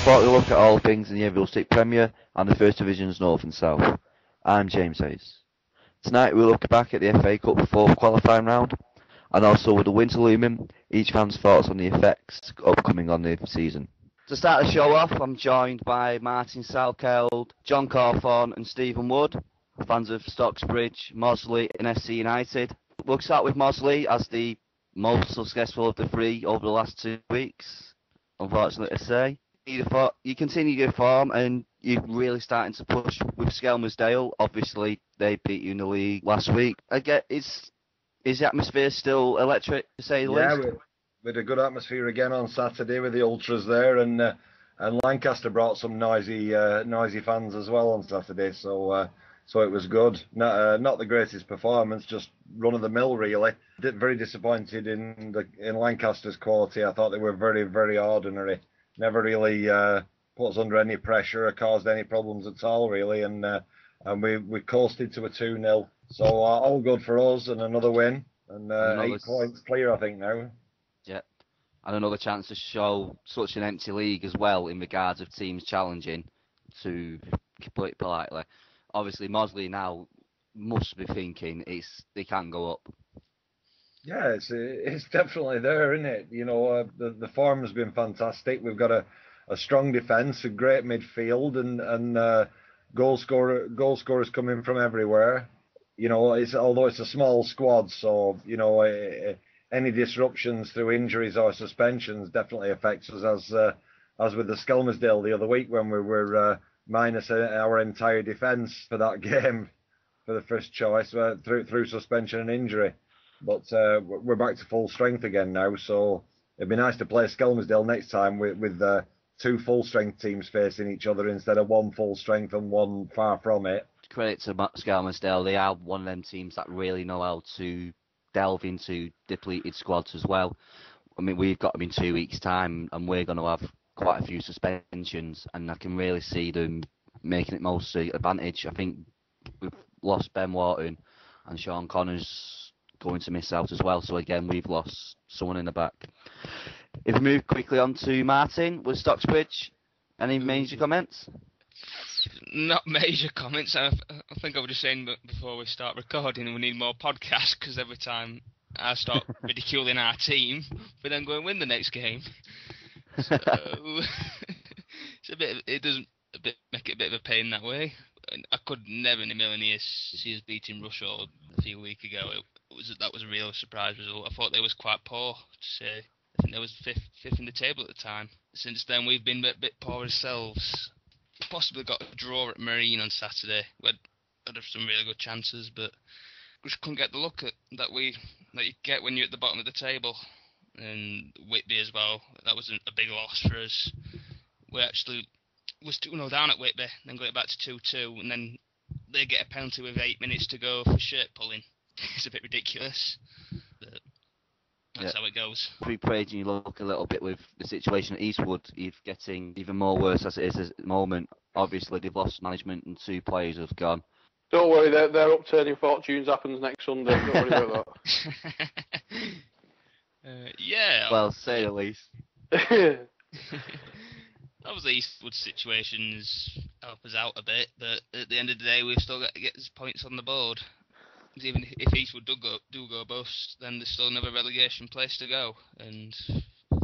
thought we'd look at all things in the Everall Premier and the First Divisions North and South. I'm James Hayes. Tonight we'll look back at the FA Cup fourth qualifying round, and also with the winter looming, each fan's thoughts on the effects upcoming on the season. To start the show off, I'm joined by Martin Salkeld, John Cawthorne and Stephen Wood, fans of Stocksbridge, Mosley and SC United. We'll start with Mosley as the most successful of the three over the last 2 weeks, unfortunately to say. You continue your form and you're really starting to push with Skelmersdale. Obviously, they beat you in the league last week. Again, is the atmosphere still electric, to say the least? Yeah, we had a good atmosphere again on Saturday with the ultras there, and Lancaster brought some noisy fans as well on Saturday. So it was good. Not the greatest performance, just run of the mill really. Very disappointed in Lancaster's quality. I thought they were very, very ordinary. Never really put us under any pressure or caused any problems at all, really. And we coasted to a 2-0. So all good for us, and another win, and 8 points clear, I think, now. Yeah, and another chance to show such an empty league as well in regards of teams challenging, to put it politely. Obviously, Mosley now must be thinking they can go up. Yeah, it's definitely there, isn't it? You know, the form has been fantastic. We've got a strong defence, a great midfield, and goal scorers coming from everywhere. You know, although it's a small squad, so you know any disruptions through injuries or suspensions definitely affects us. As with the Skelmersdale the other week when we were minus our entire defence for that game for the first choice through suspension and injury. But we're back to full strength again now, so it'd be nice to play Skelmersdale next time with 2 full-strength teams facing each other instead of 1 full strength and 1 far from it. Credit to Skelmersdale, they are one of them teams that really know how to delve into depleted squads as well. I mean, we've got them in 2 weeks' time, and we're going to have quite a few suspensions, and I can really see them making it most to advantage. I think we've lost Ben Wharton, and Sean Connors going to miss out as well. So again, we've lost someone in the back. If we move quickly on to Martin with Stocksbridge, any major comments? Not major comments. I think I was just saying before we start recording, we need more podcasts, because every time I start ridiculing our team, we then go and win the next game. So it does make it a bit of a pain that way. I could never in a million years see us beating Rushall a few weeks ago. That was a real surprise result. I thought they was quite poor, to say. I think they was fifth in the table at the time. Since then, we've been a bit poor ourselves. Possibly got a draw at Marine on Saturday. We had some really good chances, but we just couldn't get the look that you get when you're at the bottom of the table. And Whitby as well. That was a big loss for us. We actually was 2-0 down at Whitby, then got it back to 2-2, and then they get a penalty with 8 minutes to go for shirt pulling. It's a bit ridiculous, but that's how it goes. Pre-praising you look a little bit with the situation at Eastwood, it's getting even more worse as it is at the moment. Obviously, they've lost management and 2 players have gone. Don't worry, their upturning fortunes happens next Sunday. Don't worry about that. Yeah. Well, say the least. Obviously, Eastwood's situations help us out a bit, but at the end of the day, we've still got to get points on the board. Even if Eastwood do go bust, then there's still another relegation place to go, and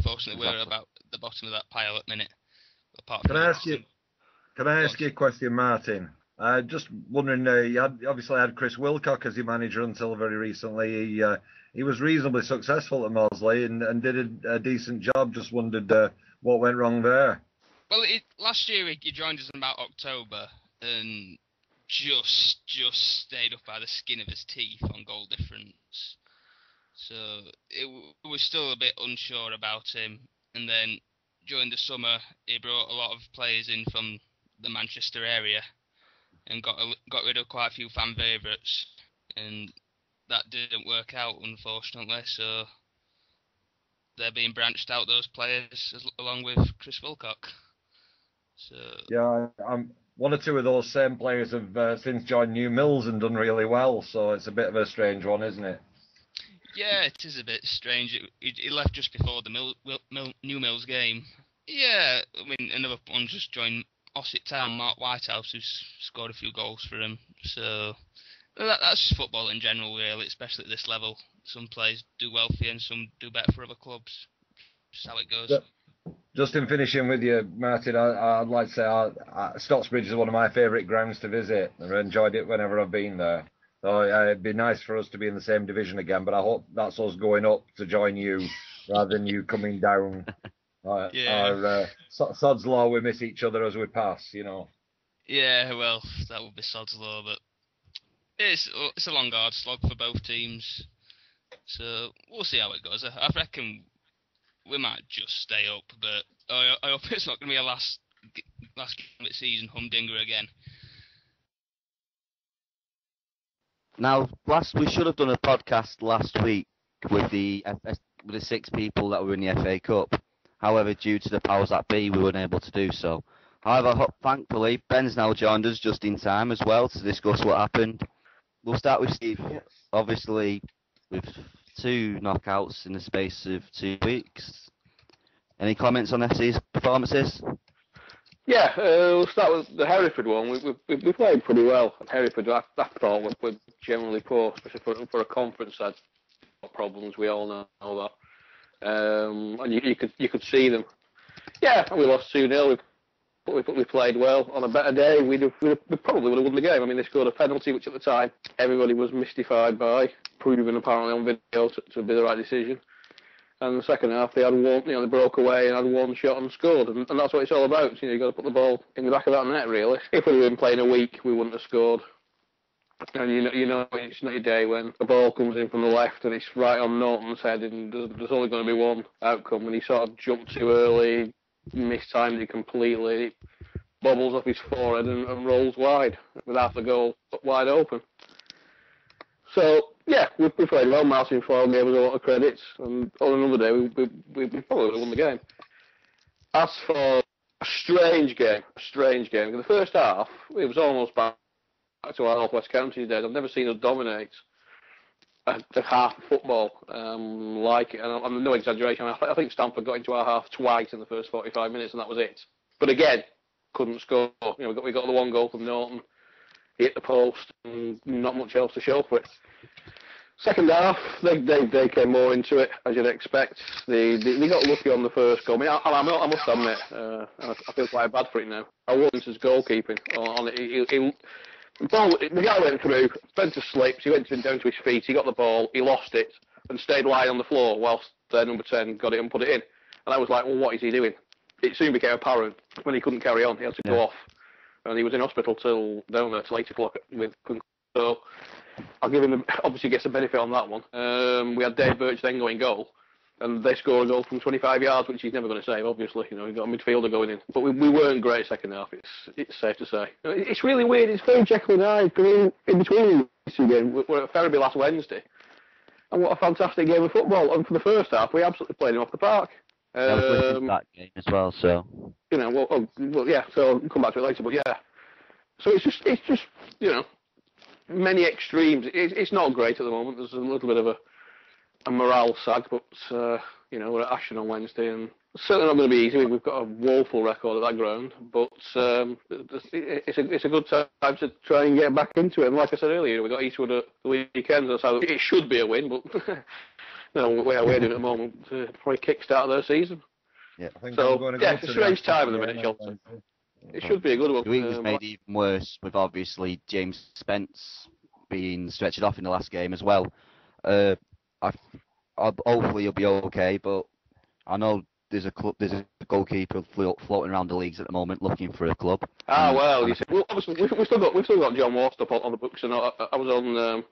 fortunately we're about the bottom of that pile at the minute. Can I ask you a question, Martin? Just wondering, you obviously had Chris Wilcock as your manager until very recently. He was reasonably successful at Mosley and did a decent job. Just wondered what went wrong there. Well, last year he joined us in about October, and just stayed up by the skin of his teeth on goal difference. So it was still a bit unsure about him. And then during the summer, he brought a lot of players in from the Manchester area and got rid of quite a few fan favourites. And that didn't work out, unfortunately. So they're being branched out, those players, along with Chris Wilcock. So yeah, one or two of those same players have since joined New Mills and done really well, so it's a bit of a strange one, isn't it? Yeah, it is a bit strange. He left just before the New Mills game. Yeah, I mean, another one just joined Ossett Town, Mark Whitehouse, who's scored a few goals for him. So that's just football in general, really, especially at this level. Some players do well for you and some do better for other clubs. Just how it goes. Just in finishing with you, Martin, I'd like to say Stocksbridge is one of my favourite grounds to visit. I've enjoyed it whenever I've been there. So it'd be nice for us to be in the same division again, but I hope that's us going up to join you rather than you coming down. Yeah. Sod's law, we miss each other as we pass, Yeah, well, that would be sod's law, but it's a long hard slog for both teams. So we'll see how it goes. I reckon we might just stay up, but I hope it's not going to be a last game of the season humdinger again. Now, we should have done a podcast last week with the 6 people that were in the FA Cup. However, due to the powers that be, we weren't able to do so. However, thankfully, Ben's now joined us just in time as well to discuss what happened. We'll start with Steve. Obviously, with 2 knockouts in the space of 2 weeks. Any comments on FC's performances? Yeah, we'll start with the Hereford one. We played pretty well. Hereford, I thought, were generally poor, especially for a conference side. Problems, we all know that. And you could see them. Yeah, we lost 2-0. We played well. On a better day, we probably would have won the game. I mean, they scored a penalty, which at the time everybody was mystified by, proven apparently on video to be the right decision. And the second half, they had one, they broke away and had one shot and scored. And that's what it's all about. You've got to put the ball in the back of that net, really. If we'd been playing a week, we wouldn't have scored. And you know it's not your day when the ball comes in from the left and it's right on Norton's head and there's only going to be one outcome. And he sort of jumped too early, mistimed it completely. It bobbles off his forehead and rolls wide with half the goal wide open. So, yeah, we played well. Martin Floyd gave us a lot of credits. And on another day, we probably would have won the game. As for a strange game. In the first half, it was almost back to our North West Counties days. I've never seen us dominate a half of football like it. And I'm no exaggeration. I think Stamford got into our half twice in the first 45 minutes, and that was it. But again, couldn't score. We got the one goal from Norton. Hit the post, and not much else to show for it. Second half, they came more into it, as you'd expect. They got lucky on the first goal. I must admit, I feel quite bad for it now. I wasn't his goalkeeping on it. The guy went through, Spencer slipped, he went down to his feet, he got the ball, he lost it, and stayed lying on the floor whilst number 10 got it and put it in. And I was like, well, what is he doing? It soon became apparent when he couldn't carry on, he had to go off. And he was in hospital till 8 o'clock with concussion. So I'll give him, obviously gets a benefit on that one. We had Dave Birch then going goal, and they scored a goal from 25 yards, which he's never going to save, obviously. He got a midfielder going in. But we weren't great second half, it's safe to say. It's really weird, it's very Jekyll and Hyde. In between these 2 games, we're at Ferriby last Wednesday. And what a fantastic game of football. And for the first half, we absolutely played him off the park. I was listening to that game as well, so... yeah, so I'll come back to it later, but yeah. So it's just many extremes. It's not great at the moment. There's a little bit of a morale sag, but we're at Ashton on Wednesday, and it's certainly not going to be easy. We've got a woeful record at that ground, but it's a good time to try and get back into it. And like I said earlier, we've got Eastwood at the weekend, so it should be a win, but the way we're doing at the moment, probably kickstart their season. Yeah, I think it's a strange time at the minute, Shelton. It should be a good one. The week was made even worse with obviously James Spence being stretched off in the last game as well. Hopefully he'll be okay, but I know there's a goalkeeper floating around the leagues at the moment looking for a club. Obviously we've still got John Warstop on the books, and I was on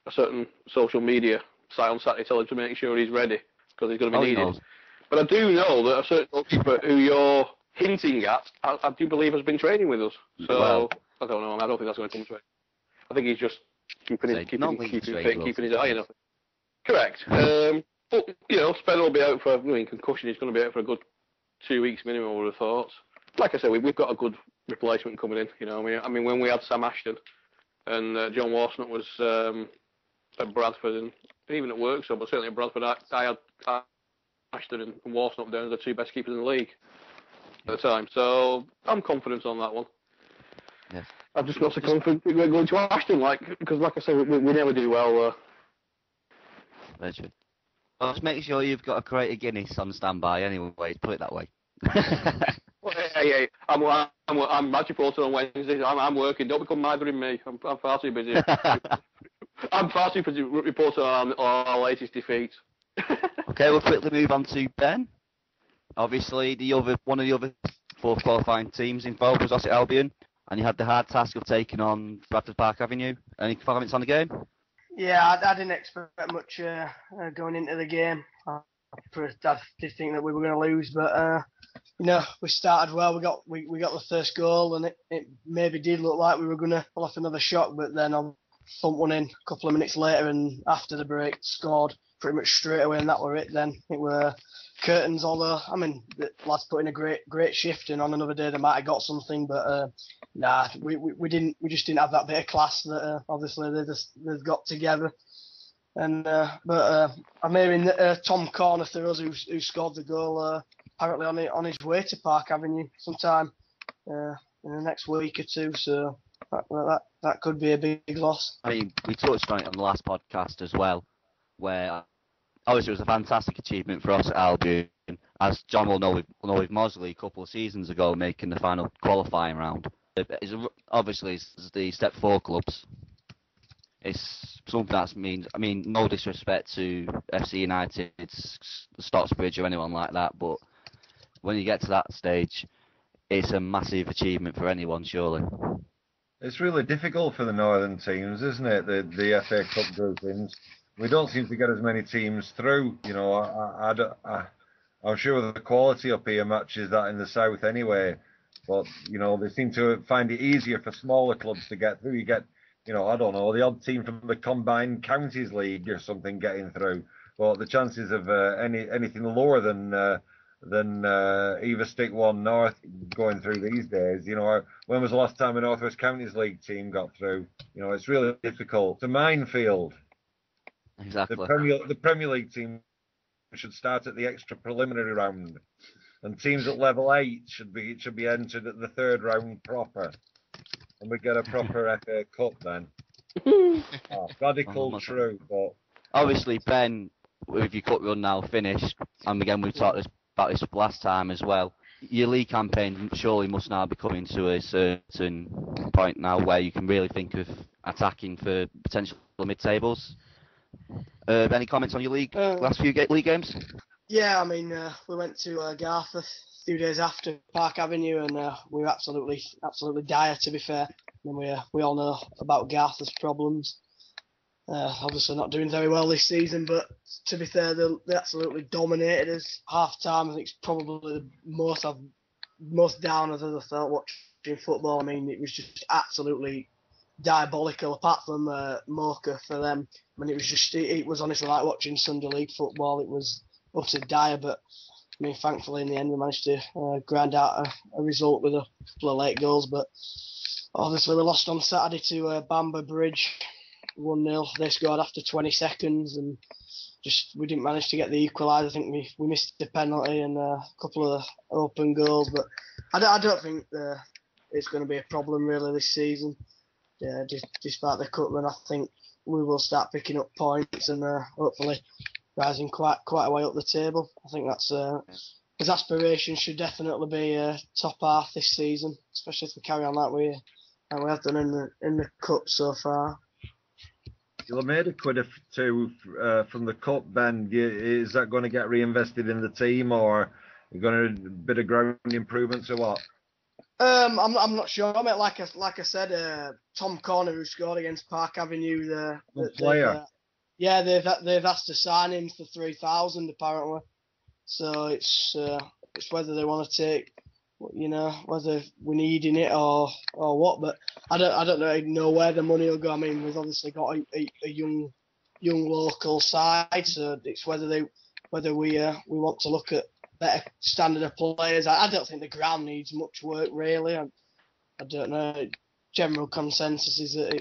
a certain social media site on Saturday telling him to make sure he's ready because he's going to be needed. But I do know that a certain goalkeeper who you're hinting at, I do believe has been training with us. So I don't know. I don't think that's going to come to it. I think he's just keeping his eye on it. Correct. But Spen will be out for concussion. He's going to be out for a good 2 weeks minimum, I would have thought. Like I said, we've got a good replacement coming in. I mean, when we had Sam Ashton and John Warsnott was at Bradford and even at Worksop, but certainly at Bradford, I had Ashton and Warsnott down as the 2 best keepers in the league. at the time. So I'm confident on that one. Yeah. I'm just not so confident we're going to Ashton, because like I say, we never do well. Very true. Well, just make sure you've got a crate of Guinness on standby anyway, put it that way. Well, hey, I'm match reporter on Wednesdays. I'm working. Don't become mithering me. I'm far too busy. I'm far too busy reporting on our latest defeat. Okay, we'll quickly move on to Ben. Obviously, one of the other fourth qualifying teams involved was Ossett Albion, and you had the hard task of taking on Bradford Park Avenue. Any comments on the game? Yeah, I didn't expect much going into the game. I did think that we were going to lose, but we started well. We got the first goal, and it maybe did look like we were going to pull off another shot, but then I thumped one in a couple of minutes later, and after the break, scored pretty much straight away, and that were it. Then it were curtains. Although the lads put in a great shift, and on another day they might have got something, but we didn't. We just didn't have that bit of class that obviously they've got together. And I'm hearing that Tom Corner Thurrows, who scored the goal, apparently on his way to Park Avenue sometime in the next week or two. So that could be a big loss. I mean, we touched on it on the last podcast as well, where obviously it was a fantastic achievement for us at Albion, as John will know with Mosley a couple of seasons ago, making the final qualifying round. Obviously, it's the Step 4 clubs. It's something that means, I mean, no disrespect to FC United, Stocksbridge or anyone like that, but when you get to that stage, it's a massive achievement for anyone, surely. It's really difficult for the northern teams, isn't it? The FA Cup groupings. We don't seem to get as many teams through. I'm sure the quality up here matches that in the south anyway. But they seem to find it easier for smaller clubs to get through. You get, I don't know, the odd team from the Combined Counties League or something getting through. But the chances of anything lower than either Stick 1 North going through these days, when was the last time a North West Counties League team got through? It's really difficult. It's a minefield. Exactly. The Premier League team should start at the extra preliminary round, and teams at level 8 should be entered at the third round proper, and we get a proper FA Cup then. Radical true, but obviously Ben, with your cup run now finished, and again we talked about this last time as well. Your league campaign surely must now be coming to a certain point now where you can really think of attacking for potential mid-tables. Any comments on your last few league games? Yeah, I mean, we went to Garth a few days after Park Avenue, and we were absolutely dire, to be fair. And we all know about Garth's problems. Obviously not doing very well this season, but to be fair, they absolutely dominated us. Half time, I think it's probably the most down I've ever felt watching football. I mean, it was just absolutely diabolical, apart from Mocha for them. I mean, it was honestly like watching Sunday League football. It was utter dire, but I mean, thankfully in the end we managed to grind out a result with a couple of late goals. But obviously we lost on Saturday to Bamber Bridge 1-0. They scored after 20 seconds, and we didn't manage to get the equaliser. I think we missed the penalty and a couple of open goals, but I don't think it's going to be a problem really this season. Yeah, despite the cut run, I think we will start picking up points and hopefully rising quite a way up the table. I think that's his aspiration should definitely be top half this season, especially if we carry on like we have done in the cup so far. You'll have made a quid or two from the cup, Ben. Is that going to get reinvested in the team, or are you going to bit of ground improvements or what? I'm not sure. I mean, like I said, Tom Corner, who scored against Park Avenue, the player. They've asked to sign him for 3,000 apparently. So it's whether they want to take, whether we're needing it or what. But I don't really know where the money will go. I mean, we've obviously got a young local side, so it's whether we want to look at better standard of players. I don't think the ground needs much work really. I don't know. General consensus is that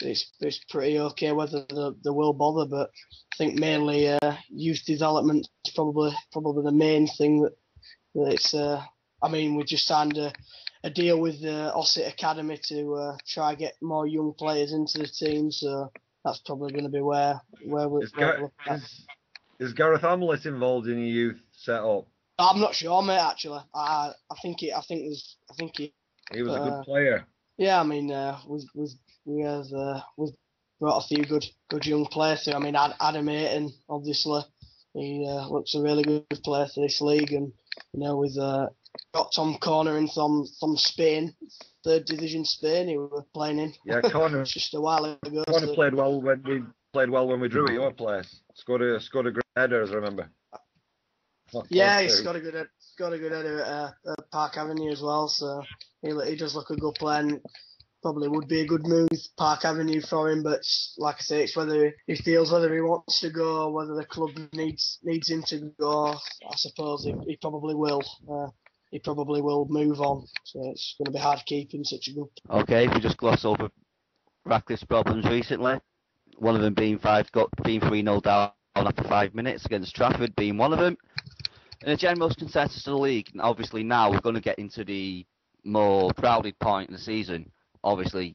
it's pretty okay whether they will bother, but I think mainly youth development is probably the main thing that it's I mean, we just signed a deal with the Ossett Academy to try get more young players into the team. So that's probably going to be where we're. Is Gareth Hamlet involved in your youth setup? I'm not sure, mate. Actually, I think he. He was a good player. Yeah, I mean, we've brought a few good young players through. I mean, Adam Ayton, obviously, he looks a really good player for this league, and we've got Tom Corner in from Spain, third division Spain. He was playing in. Yeah, Corner. Just a while ago. Corner played well when we drew at your place. Scored a great header, as I remember. Yeah, he's got a good header at Park Avenue as well. So he does look a good player. And probably would be a good move, Park Avenue, for him. But like I say, it's whether he feels whether he wants to go, or whether the club needs him to go. I suppose he probably will. He probably will move on. So it's going to be hard keeping such a good. Okay, if we just gloss over Ratcliffe's problems recently, one of them being 3-0 down after 5 minutes against Trafford, being one of them. And the general consensus of the league, and obviously now we're going to get into the more crowded point in the season. Obviously,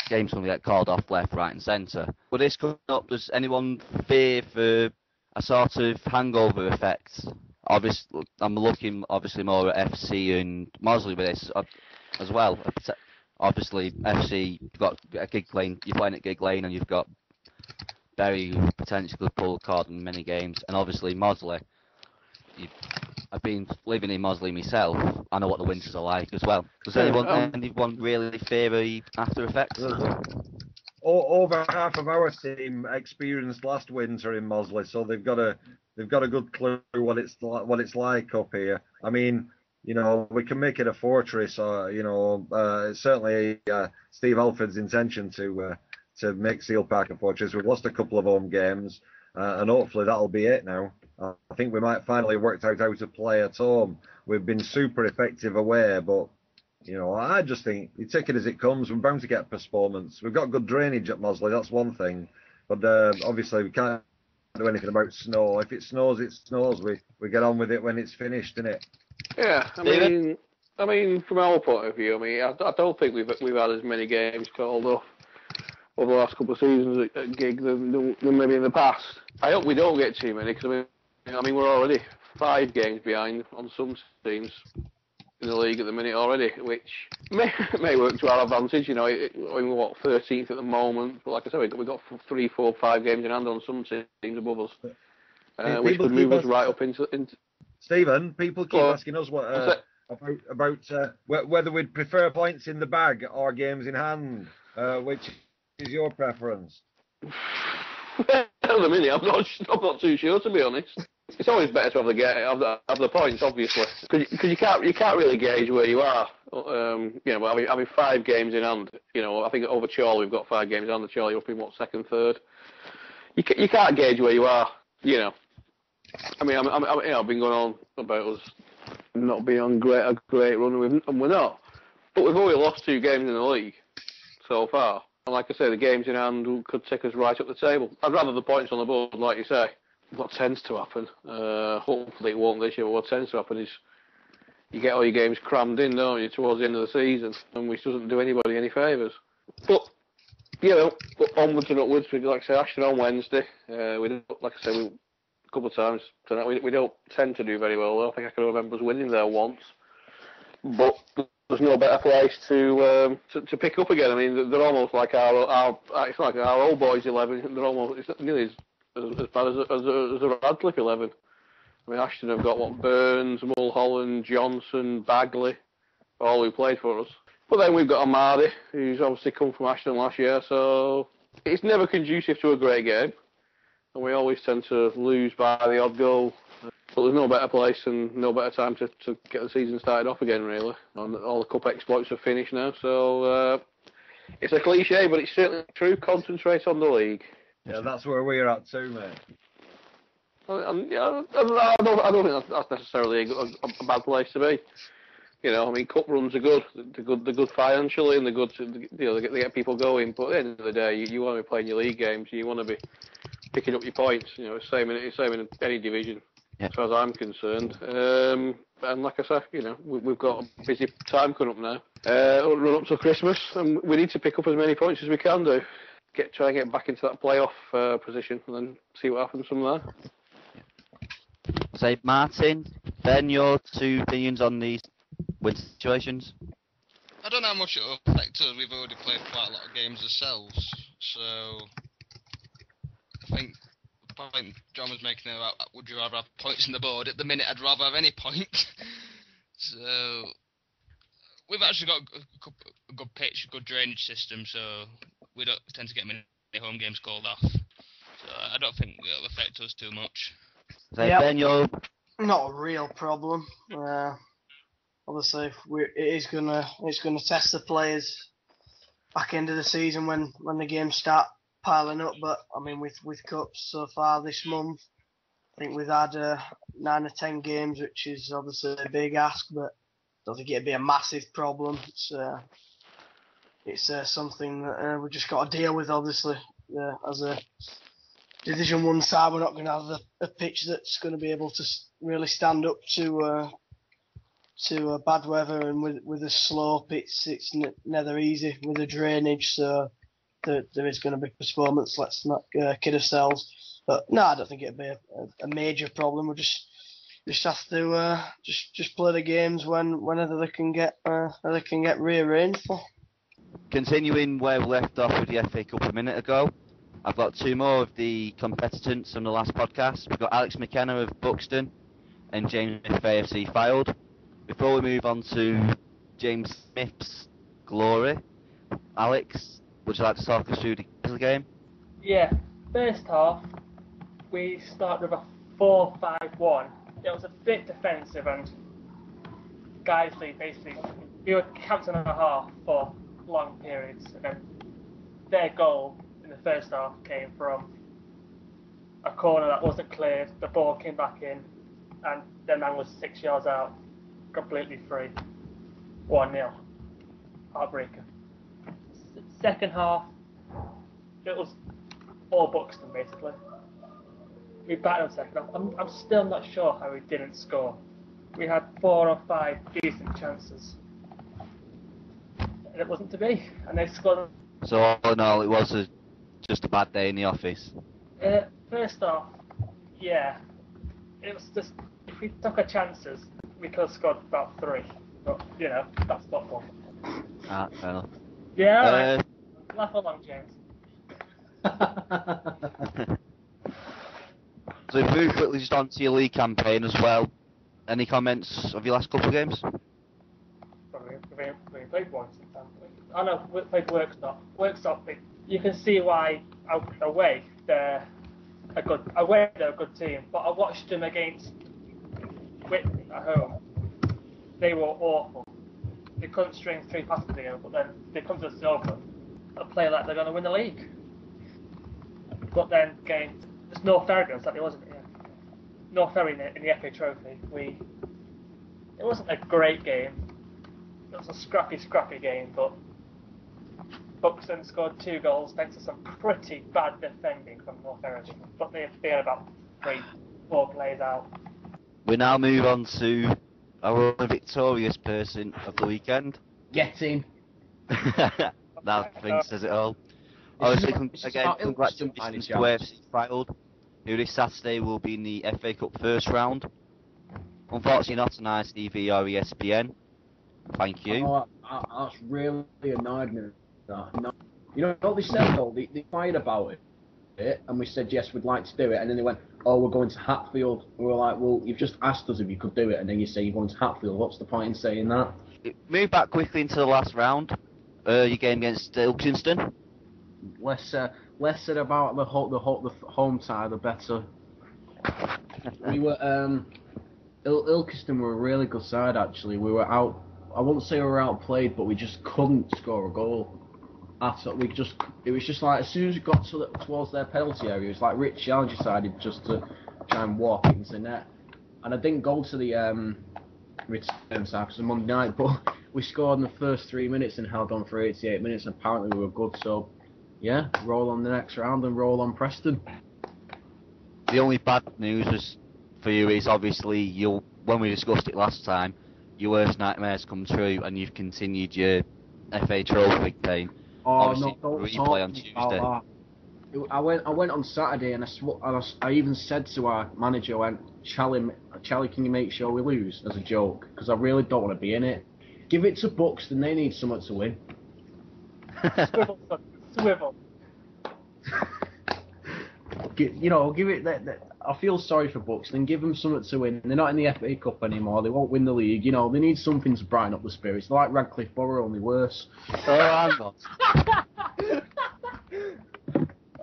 games going to get called off left, right and centre. With this coming up, does anyone fear for a sort of hangover effect? Obviously, I'm looking obviously more at FC and Mosley with this as well. Obviously, FC, you've got a Gig Lane, you're playing at Gig Lane, and you've got Berry who potentially could pull a card in many games, and obviously Mosley. I've been living in Mosley myself. I know what the winters are like as well. Does anyone really fear the after effects? Over half of our team experienced last winter in Mosley, so they've got a good clue what it's like up here. I mean, we can make it a fortress, or it's certainly Steve Alford's intention to make Seal Park a fortress. We've lost a couple of home games, and hopefully that'll be it now. I think we might finally worked out how to play at home. We've been super effective away, but I just think you take it as it comes. We're bound to get postponements. We've got good drainage at Mosley, that's one thing, but obviously we can't do anything about snow. If it snows, it snows. We get on with it when it's finished, innit? Yeah, I mean, from our point of view, I don't think we've had as many games called off over the last couple of seasons at Gig than maybe in the past. I hope we don't get too many, because we're already 5 games behind on some teams in the league at the minute already, which may work to our advantage. We're 13th at the moment, but like I said, we've got 3, 4, 5 games in hand on some teams above us, which could move us right up into. Stephen, people keep asking us about whether we'd prefer points in the bag or games in hand. Which is your preference? At the minute, I'm not too sure, to be honest. It's always better to have the points, obviously, because you can't really gauge where you are. Having 5 games in hand. I think over Chorley we've got 5 games in hand. The Chorley up in second, third. You can't gauge where you are. I've been going on about us not being on a great run, and we're not. But we've only lost 2 games in the league so far. And like I say, the games in hand could take us right up the table. I'd rather the points on the board, like you say. What tends to happen, hopefully it won't this year, but what tends to happen is you get all your games crammed in, don't you, towards the end of the season, and which doesn't do anybody any favours. But, onwards and upwards, like I say, Ashton on Wednesday, like I say, a couple of times tonight, we don't tend to do very well, though. I think I can remember us winning there once. But there's no better place to pick up again. They're almost like it's like our old boys 11. They're almost, it's nearly as bad as a Radcliffe 11. Ashton have got Burns, Mulholland, Johnson, Bagley, all who played for us. But then we've got Amadi, who's obviously come from Ashton last year, so it's never conducive to a great game. And we always tend to lose by the odd goal. But there's no better place and no better time to get the season started off again, really. And all the cup exploits are finished now, so it's a cliche, but it's certainly true. Concentrate on the league. Yeah, that's where we're at too, mate. I don't think that's necessarily a bad place to be. Cup runs are good. They're good financially, and they're good to, they get people going. But at the end of the day, you want to be playing your league games. You want to be picking up your points. Same in any division. as far as I'm concerned. And like I said, we've got a busy time coming up now. Run up to Christmas, and we need to pick up as many points as we can do. Try and get back into that playoff position, and then see what happens from there. So, Martin, Ben, your 2 opinions on these win situations? I don't know how much it'll affect us. We've already played quite a lot of games ourselves, so I think the point John was making about would you rather have points on the board? At the minute, I'd rather have any point. So we've actually got a good pitch, a good drainage system, so we don't tend to get many home games called off. So I don't think it'll affect us too much. So, Ben, your... Not a real problem. Obviously, it's gonna test the players back end of the season when the games start piling up. But I mean, with cups so far this month, I think we've had 9 or 10 games, which is obviously a big ask, but I don't think it'd be a massive problem. It's something that we've just got to deal with. Obviously, as a Division 1 side, we're not going to have a pitch that's going to be able to really stand up to bad weather, and with a slope, it's never easy with the drainage. So there is going to be postponements. Let's not kid ourselves. But no, I don't think it'd be a major problem. We'll just have to just play the games whenever they can get rearranged for. Continuing where we left off with the FA Cup a minute ago, I've got 2 more of the competitors from the last podcast. We've got Alex McKenna of Buxton and James Smith of AFC Fylde. Before we move on to James Smith's glory, Alex, would you like to talk us through the game? Yeah, first half, we started with a 4-5-1. It was a bit defensive, and Guiseley basically, we were captain and a half for long periods, and then their goal in the first half came from a corner that wasn't cleared, the ball came back in, and their man was 6 yards out, completely free. 1-0. Heartbreaker. Second half, it was all Buxton basically. We battled second half. I'm still not sure how we didn't score. We had 4 or 5 decent chances, and it wasn't to be. And they scored. So all in all, it was just a bad day in the office. First off, yeah, it was just if we took our chances, we could have scored about 3. But that's football. Ah, fair enough. Yeah, right. Laugh along, James. So if we move quickly just on to your league campaign as well. Any comments of your last couple of games? We played once. I know we played Workstop. Workstop, you can see why away they're a good team. But I watched them against Whitby at home. They were awful. They couldn't string 3 passes together, but then they come to the Silver and play like they're going to win the league. But then there's no fair against that, wasn't it? Yeah. No fair in the FA Trophy. It wasn't a great game. It was a scrappy game, but Buxton scored 2 goals thanks to some pretty bad defending from North Errington. But they had about 3-4 plays out. We now move on to our only victorious person of the weekend. Get him. That thing says it all. Obviously, congratulations to AFC Fylde, who this Saturday will be in the FA Cup first round. Unfortunately, not on ITV or ESPN. Thank you. Oh, that's really annoyed me. No. You know what they said though? They inquired about it, and we said yes, we'd like to do it, and then they went, oh, we're going to Hatfield. We were like, well, you've just asked us if you could do it, and then you say you're going to Hatfield. What's the point in saying that? Move back quickly into the last round. Your game against Ilkeston. Less said about the home side, the better. We were Ilkeston were a really good side actually. We were out. I wouldn't say we were outplayed, but we just couldn't score a goal. It was just like as soon as we got towards their penalty area, it was like Rich Young decided just to try and walk into the net. And I didn't go to the return side because it was Monday night, but we scored in the first 3 minutes and held on for 88 minutes. And apparently we were good, so yeah, roll on the next round and roll on Preston. The only bad news was for you is obviously when we discussed it last time, your worst nightmares come true, and you've continued your FA Trophy campaign. Oh Obviously, no! Don't replay talk on to me Tuesday. about that. I went on Saturday and I even said to our manager, I went, Charlie, can you make sure we lose as a joke? Because I really don't want to be in it. Give it to Buxton, they need something to win. Swivel, son. Swivel. Give it that. I feel sorry for Buxton. Give them something to win. They're not in the FA Cup anymore. They won't win the league. They need something to brighten up the spirits. They're like Radcliffe Borough, only worse. Oh, I'm not.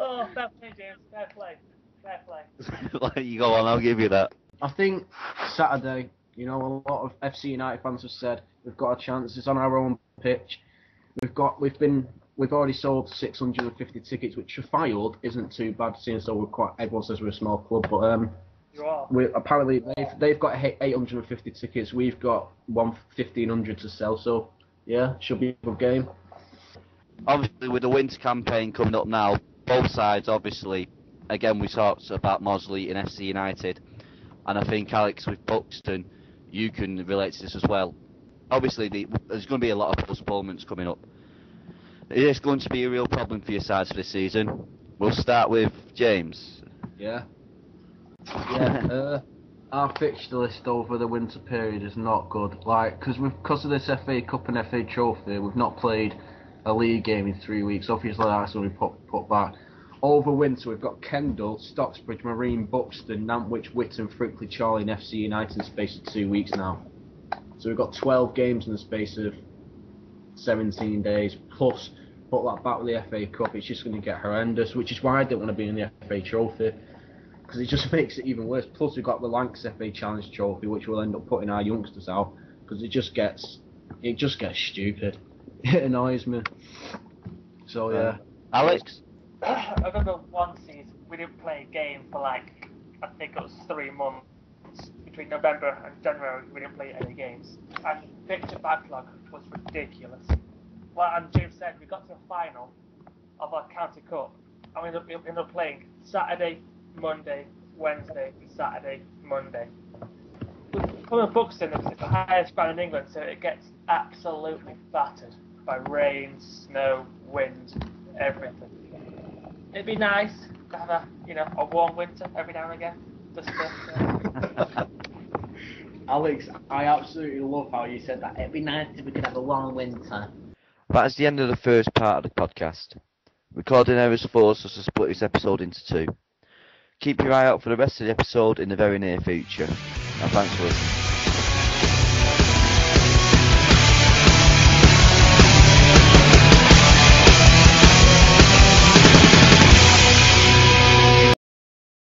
Oh, fair play, James. Fair play. Fair play. You go on, I'll give you that. I think Saturday, a lot of FC United fans have said we've got a chance. It's on our own pitch. We've already sold 650 tickets, which for Fylde isn't too bad, seeing as though everyone says we're a small club, but You are. apparently they've got 850 tickets. We've got 1,500 to sell, so yeah, should be a good game. Obviously, with the winter campaign coming up now, both sides, obviously, again, we talked about Mosley and FC United, and I think, Alex, with Buxton, you can relate to this as well. Obviously, there's going to be a lot of postponements coming up. It is going to be a real problem for your sides for this season. We'll start with James. Yeah. Our fixture list over the winter period is not good. Because of this FA Cup and FA Trophy, we've not played a league game in 3 weeks. Obviously, that's when we put back. Over winter, we've got Kendal, Stocksbridge, Marine, Buxton, Nantwich, Whitton, Frickley, Charlie, and FC United in the space of 2 weeks now. So we've got 12 games in the space of 17 days, plus put that back with the FA Cup. It's just going to get horrendous, which is why I don't want to be in the FA Trophy, because it just makes it even worse. Plus we've got the Lancs FA Challenge Trophy, which we'll end up putting our youngsters out, because it just gets stupid. It annoys me. So yeah. Alex? I remember one season we didn't play a game for I think it was 3 months. Between November and January, we didn't play any games. And fixture backlog was ridiculous. Well, and James said we got to the final of our county cup, and we ended up playing Saturday, Monday, Wednesday, Saturday, Monday. Coming Buxton, it's the highest ground in England, so it gets absolutely battered by rain, snow, wind, everything. It'd be nice to have a warm winter every now and again. Just Alex, I absolutely love how you said that. It'd be nice if we could have a warm winter. That is the end of the first part of the podcast. Recording errors forced us to split this episode into 2. Keep your eye out for the rest of the episode in the very near future. And thanks for listening.